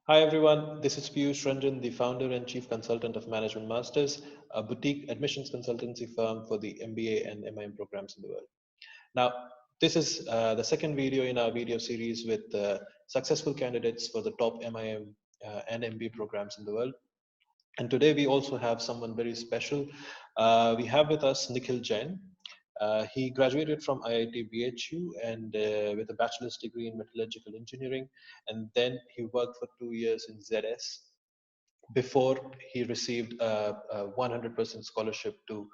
Hi everyone, this is Piyush Ranjan, the founder and chief consultant of Management Masters, a boutique admissions consultancy firm for the MBA and MIM programs in the world. Now, this is the second video in our video series with successful candidates for the top MIM and MBA programs in the world. And today we also have someone very special. We have with us Nikhil Jain. He graduated from IIT BHU and with a bachelor's degree in metallurgical engineering, and then he worked for 2 years in ZS before he received a 100% scholarship to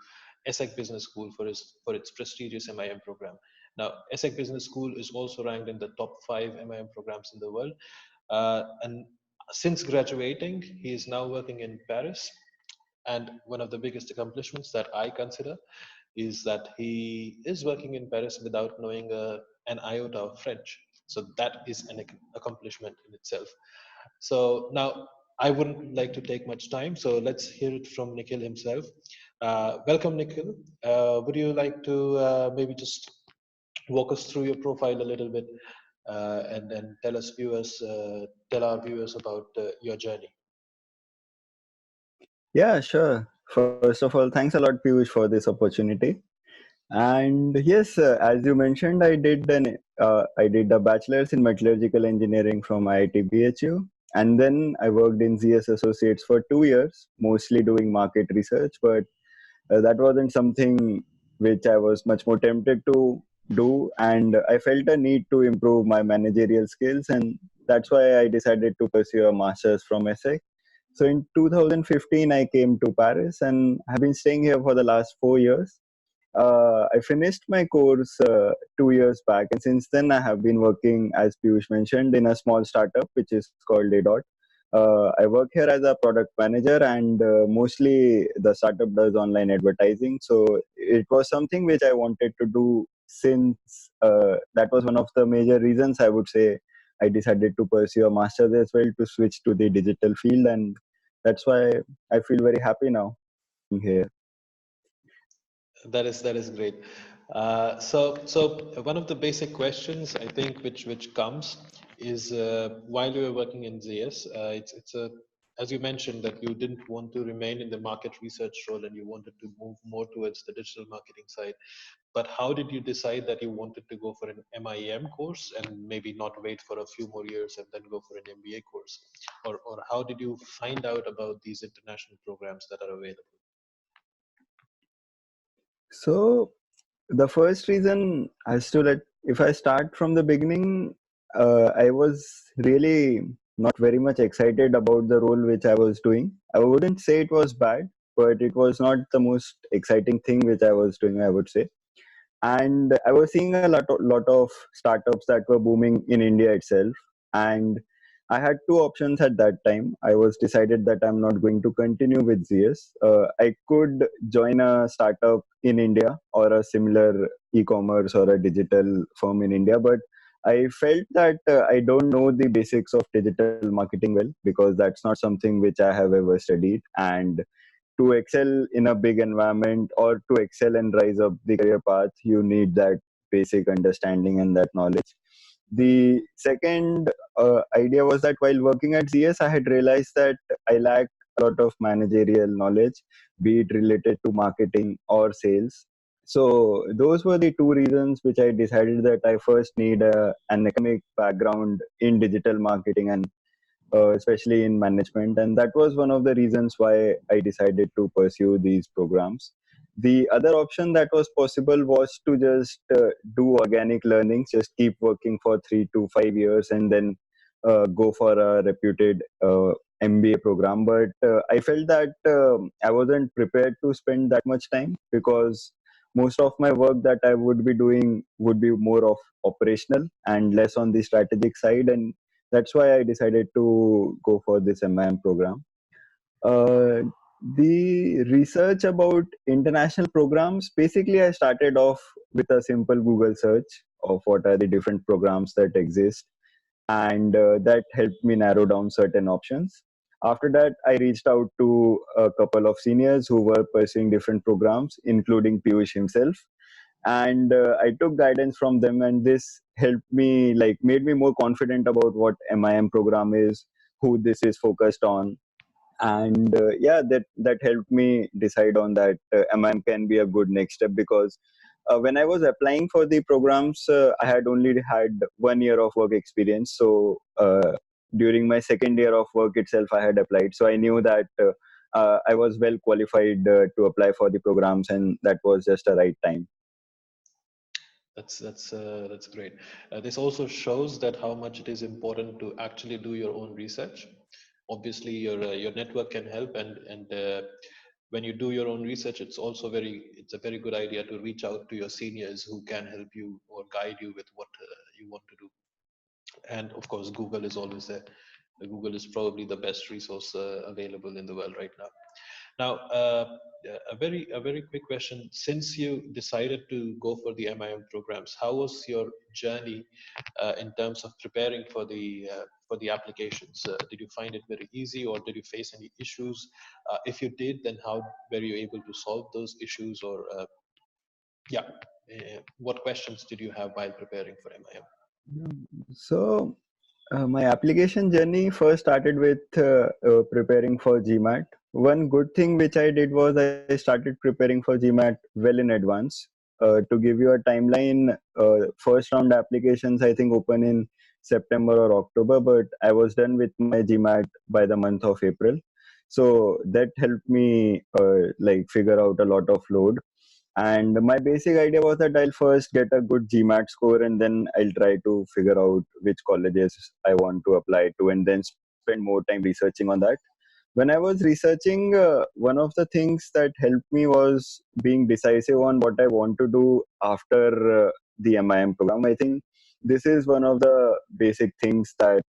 ESSEC Business School for its prestigious MIM program. Now, ESSEC Business School is also ranked in the top 5 MIM programs in the world, and since graduating, he is now working in Paris. And one of the biggest accomplishments that I consider is that he is working in Paris without knowing an iota of French. So that is an accomplishment in itself. So now I wouldn't like to take much time. So let's hear it from Nikhil himself. Welcome, Nikhil. Would you like to maybe just walk us through your profile a little bit and then tell our viewers about your journey? Yeah, sure. First of all, thanks a lot, Piyush, for this opportunity. And yes, as you mentioned, I did a bachelor's in metallurgical engineering from IIT BHU, and then I worked in ZS Associates for 2 years, mostly doing market research. But that wasn't something which I was much more tempted to do, and I felt a need to improve my managerial skills, and that's why I decided to pursue a master's from ESSEC. So in 2015, I came to Paris and have been staying here for the last 4 years. I finished my course 2 years back, and since then I have been working, as Piyush mentioned, in a small startup which is called A. I work here as a product manager, and mostly the startup does online advertising. So it was something which I wanted to do since that was one of the major reasons I would say I decided to pursue a master's as well to switch to the digital field, and that's why I feel very happy now being here. That is great. So one of the basic questions I think which comes is while you were working in ZS, it's a as you mentioned that you didn't want to remain in the market research role and you wanted to move more towards the digital marketing side. But how did you decide that you wanted to go for an MIM course and maybe not wait for a few more years and then go for an MBA course, or how did you find out about these international programs that are available? So the first reason as to that, if I start from the beginning, I was really not very much excited about the role which I was doing. I wouldn't say it was bad, but it was not the most exciting thing which I was doing, I would say. And I was seeing a lot of startups that were booming in India itself, and I had two options at that time. I was decided that I'm not going to continue with ZS. I could join a startup in India or a similar e-commerce or a digital firm in India, but I felt that I don't know the basics of digital marketing well, because that's not something which I have ever studied. And to excel in a big environment or to excel and rise up the career path, you need that basic understanding and that knowledge. The second idea was that while working at ZS, I had realized that I lacked a lot of managerial knowledge, be it related to marketing or sales. So those were the two reasons which I decided that I first need an academic background in digital marketing and especially in management. And that was one of the reasons why I decided to pursue these programs. The other option that was possible was to just do organic learnings, just keep working for 3 to 5 years and then go for a reputed MBA program. But I felt that I wasn't prepared to spend that much time, because most of my work that I would be doing would be more of operational and less on the strategic side. And that's why I decided to go for this MIM program. Uh, the research about international programs, basically, I started off with a simple Google search of what are the different programs that exist, and that helped me narrow down certain options. After that, I reached out to a couple of seniors who were pursuing different programs, including Piyush himself, and I took guidance from them, and this helped me, like, made me more confident about what MIM program is, who this is focused on. And yeah, that helped me decide on that MIM can be a good next step, because when I was applying for the programs, I had only had 1 year of work experience. So during my second year of work itself, I had applied. So I knew that I was well qualified to apply for the programs, and that was just a right time. That's great. This also shows that how much it is important to actually do your own research. Obviously, your network can help, and when you do your own research, it's a very good idea to reach out to your seniors who can help you or guide you with what you want to do. And of course, Google is always there. Google is probably the best resource available in the world right now. Now, a very quick question. Since you decided to go for the MIM programs, how was your journey in terms of preparing for the applications? Did you find it very easy, or did you face any issues? If you did, then how were you able to solve those issues? Or yeah, what questions did you have while preparing for MIM? So my application journey first started with preparing for GMAT. One good thing which I did was I started preparing for GMAT well in advance. To give you a timeline, first round applications I think open in September or October, but I was done with my GMAT by the month of April. So that helped me like figure out a lot of load. And my basic idea was that I'll first get a good GMAT score, and then I'll try to figure out which colleges I want to apply to, and then spend more time researching on that. When I was researching, one of the things that helped me was being decisive on what I want to do after the MIM program. I think this is one of the basic things that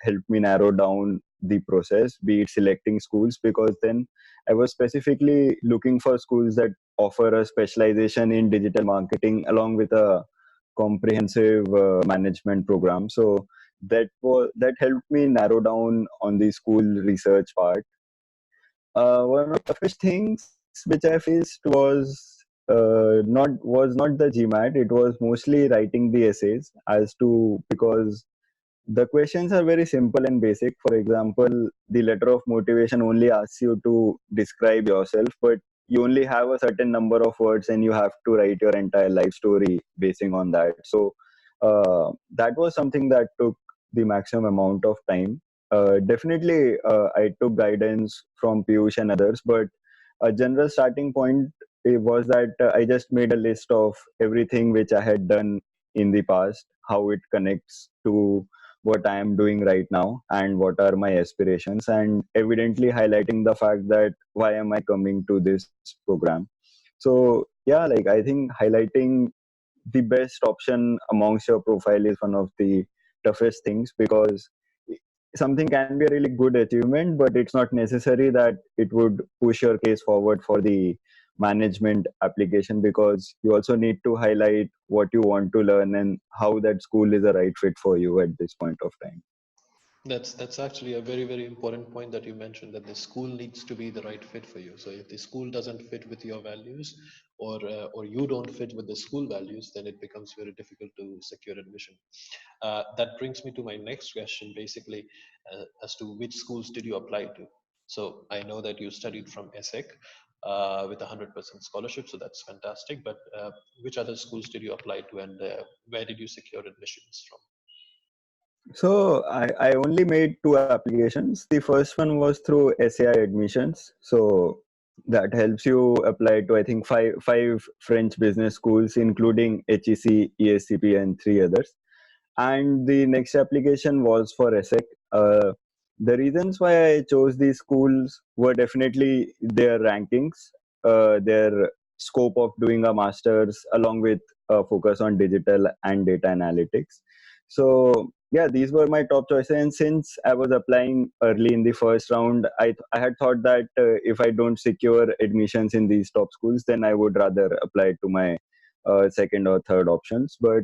helped me narrow down the process, be it selecting schools, because then I was specifically looking for schools that offer a specialization in digital marketing along with a comprehensive management program. So that helped me narrow down on the school research part. One of the first things which I faced was not the GMAT. It was mostly writing the essays, as to because the questions are very simple and basic. For example, the letter of motivation only asks you to describe yourself, but you only have a certain number of words and you have to write your entire life story basing on that. So that was something that took the maximum amount of time. Definitely, I took guidance from Piyush and others, but a general starting point was that I just made a list of everything which I had done in the past, how it connects to what I am doing right now, and what are my aspirations, and evidently highlighting the fact that why am I coming to this program. So yeah, like I think highlighting the best option amongst your profile is one of the toughest things, because something can be a really good achievement, but it's not necessary that it would push your case forward for the management application, because you also need to highlight what you want to learn and how that school is a right fit for you at this point of time. That's actually a very important point that you mentioned, that the school needs to be the right fit for you. So if the school doesn't fit with your values, or you don't fit with the school values, then it becomes very difficult to secure admission. That brings me to my next question, basically, as to which schools did you apply to? So I know that you studied from ESSEC with 100% scholarship, so that's fantastic. But which other schools did you apply to, and where did you secure admissions from? So I only made two applications. The first one was through SAI admissions. So that helps you apply to I think five French business schools, including HEC, ESCP, and three others. And the next application was for ESSEC. The reasons why I chose these schools were definitely their rankings, their scope of doing a master's, along with a focus on digital and data analytics. So yeah, these were my top choices. And since I was applying early in the first round, I had thought that if I don't secure admissions in these top schools, then I would rather apply to my second or third options. But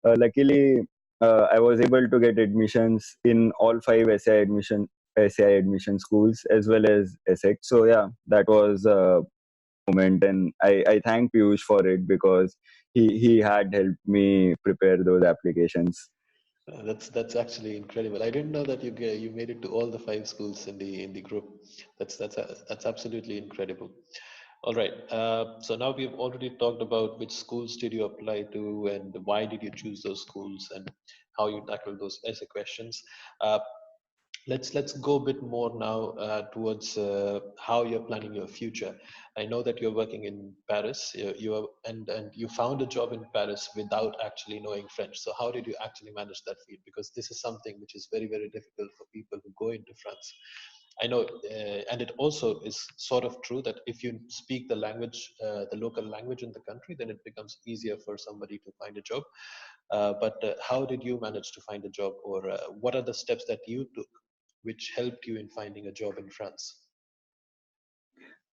luckily, I was able to get admissions in all five SAI admission schools as well as ESSEC. So yeah, that was a moment, and I thank Piyush for it, because he had helped me prepare those applications. That's actually incredible. I didn't know that you made it to all the five schools in the group. That's absolutely incredible. All right. So now we've already talked about which schools did you apply to and why did you choose those schools and how you tackle those essay questions. Uh, let's go a bit more now towards how you're planning your future. I know that you're working in Paris. You are, and you found a job in Paris without actually knowing French. So how did you actually manage that field? Because this is something which is very difficult for people who go into France. I know, and it also is sort of true that if you speak the language, the local language in the country, then it becomes easier for somebody to find a job. But how did you manage to find a job, or what are the steps that you took which helped you in finding a job in France?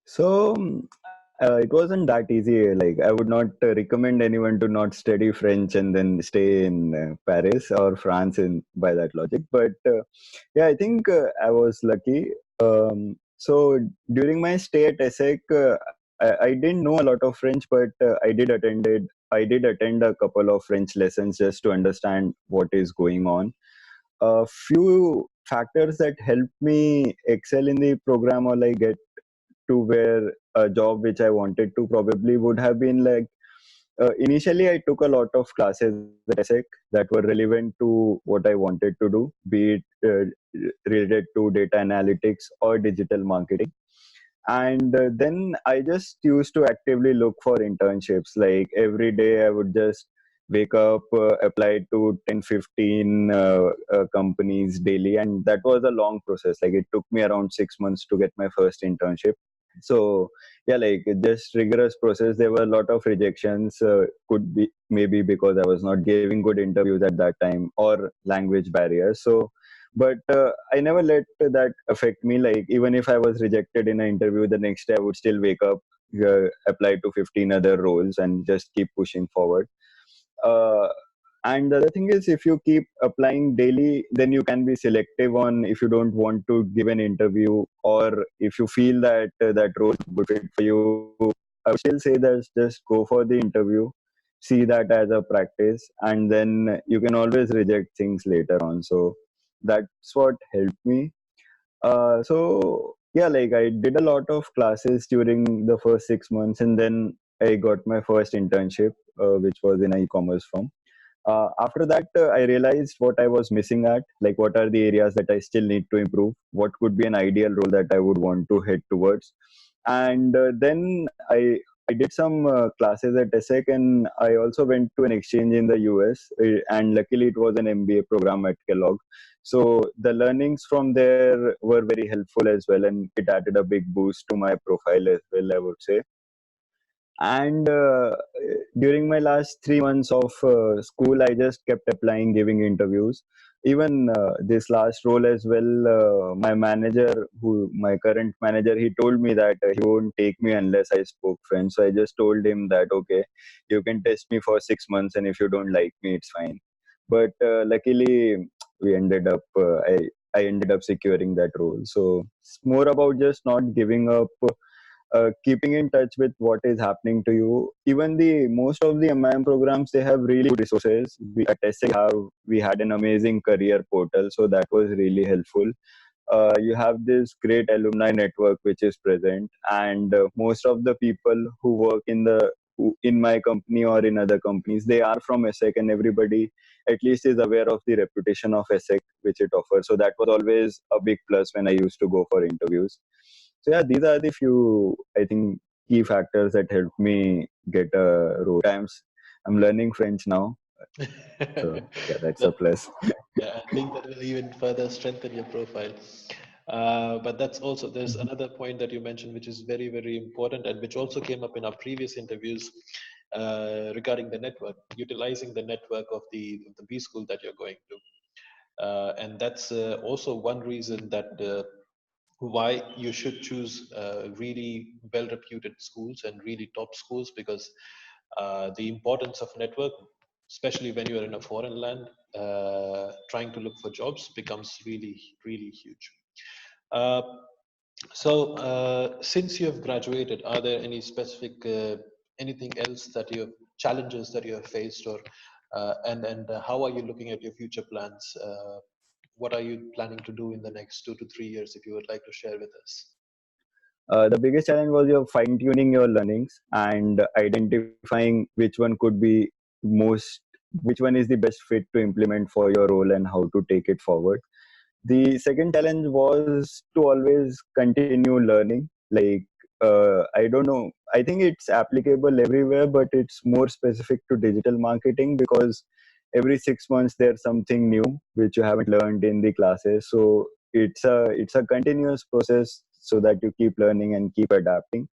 So it wasn't that easy. Like I would not recommend anyone to not study French and then stay in Paris or France in by that logic. But yeah, I think I was lucky. So during my stay at ESSEC, I didn't know a lot of French, but I did attend a couple of French lessons just to understand what is going on. A few factors that helped me excel in the program or like get to where a job which I wanted to probably would have been like initially I took a lot of classes at ESSEC that were relevant to what I wanted to do, be it related to data analytics or digital marketing. And then I just used to actively look for internships. Like every day I would just wake up, apply to 10, 15 companies daily. And that was a long process. Like it took me around 6 months to get my first internship. So yeah, like just rigorous process. There were a lot of rejections. Could be maybe because I was not giving good interviews at that time or language barriers. So but I never let that affect me. Like even if I was rejected in an interview, the next day I would still wake up, apply to 15 other roles and just keep pushing forward. uh, and the other thing is, if you keep applying daily, then you can be selective on if you don't want to give an interview, or if you feel that that role is good fit for you. I would still say that just go for the interview, see that as a practice, and then you can always reject things later on. So that's what helped me. So yeah, like I did a lot of classes during the first 6 months, and then I got my first internship, which was in an e-commerce firm. After that, I realized what I was missing at, like what are the areas that I still need to improve, what could be an ideal role that I would want to head towards. And then I did some classes at ESSEC, and I also went to an exchange in the US, and luckily it was an MBA program at Kellogg. So the learnings from there were very helpful as well, and it added a big boost to my profile as well, I would say. And during my last 3 months of school, I just kept applying, giving interviews. Even this last role as well, my manager, who my current manager, he told me that he won't take me unless I spoke French. So I just told him that okay, you can test me for 6 months, and if you don't like me, it's fine. But luckily, we ended up. I ended up securing that role. So it's more about just not giving up, keeping in touch with what is happening to you. Even the most of the MIM programs, they have really good resources. We at ESSEC we had an amazing career portal, so that was really helpful. You have this great alumni network which is present, and most of the people who work in my company or in other companies, they are from ESSEC, and everybody at least is aware of the reputation of ESSEC which it offers. So that was always a big plus when I used to go for interviews. So yeah, these are the few, I think, key factors that helped me get a role. Times I'm learning French now, so yeah, that's a That, plus. yeah, I think that will even further strengthen your profile. But that's also, there's another point that you mentioned, which is very important and which also came up in our previous interviews regarding the network, utilizing the network of the B school that you're going to. And that's also one reason that why you should choose really well reputed schools and really top schools, because the importance of network, especially when you're in a foreign land, trying to look for jobs becomes really huge. uh, so since you have graduated, are there any specific anything else that you have, challenges that you have faced, or And how are you looking at your future plans? What are you planning to do in the next 2 to 3 years, if you would like to share with us? The biggest challenge was your fine tuning your learnings and identifying which one could be most, which one is the best fit to implement for your role and how to take it forward. The second challenge was to always continue learning. Like, I don't know, I think it's applicable everywhere, but it's more specific to digital marketing because every 6 months there's something new which you haven't learned in the classes. So it's a continuous process so that you keep learning and keep adapting.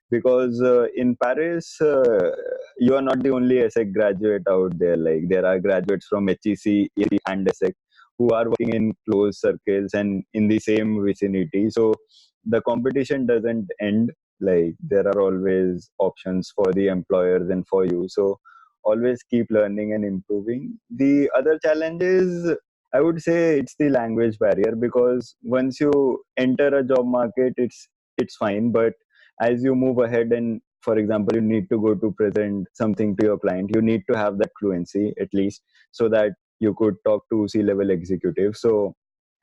Because in Paris, you are not the only ESSEC graduate out there. Like, there are graduates from HEC, and ESSEC who are working in close circles and in the same vicinity. So the competition doesn't end. Like, there are always options for the employers and for you. So always keep learning and improving. The other challenge is, I would say, it's the language barrier, because once you enter a job market, it's fine. But as you move ahead and, for example, you need to go to present something to your client, you need to have that fluency at least, so that you could talk to C-level executives. So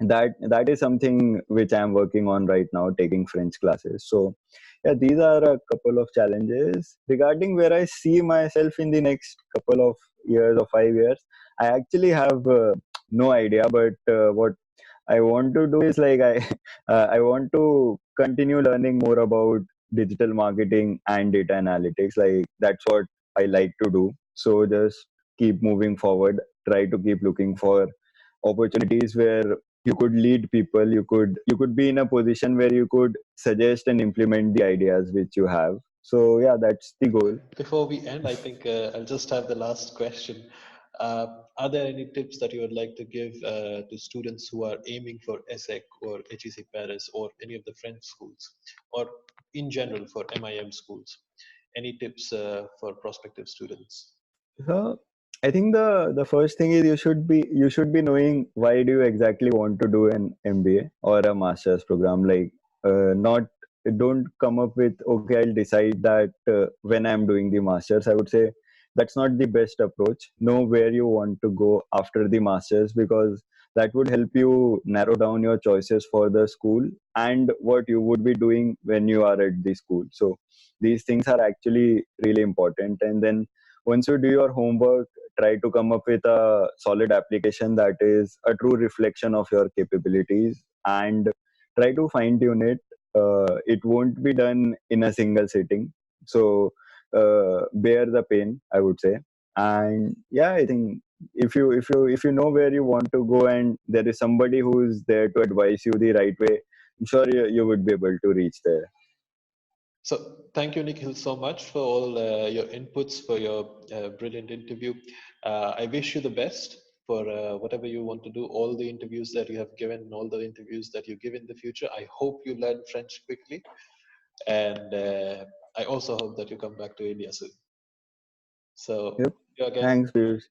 that is something which I'm working on right now, taking French classes. So yeah, these are a couple of challenges. Regarding where I see myself in the next couple of years or 5 years, I actually have no idea. But what I want to do is, like, I I want to continue learning more about digital marketing and data analytics. Like, that's what I like to do. So just keep moving forward. Try to keep looking for opportunities where you could lead people. You could be in a position where you could suggest and implement the ideas which you have. So yeah, that's the goal. Before we end, I think I'll just have the last question. Are there any tips that you would like to give to students who are aiming for ESSEC or HEC Paris or any of the French schools, or in general for MIM schools? Any tips for prospective students? So I think the first thing is, you should be knowing why do you exactly want to do an MBA or a master's program. Like, not don't come up with, okay, I'll decide that when I'm doing the masters. I would say that's not the best approach. Know where you want to go after the masters, because that would help you narrow down your choices for the school and what you would be doing when you are at the school. So these things are actually really important. And then once you do your homework, try to come up with a solid application that is a true reflection of your capabilities, and try to fine tune it. It won't be done in a single sitting. So bear the pain, I would say. And yeah, I think if you know where you want to go and there is somebody who is there to advise you the right way, I'm sure you would be able to reach there. So thank you, Nikhil, so much for all your inputs, for your brilliant interview. I wish you the best for whatever you want to do, all the interviews that you have given, and all the interviews that you give in the future. I hope you learn French quickly, and I also hope that you come back to India soon. So, Yep. you again. Thanks, Piyush.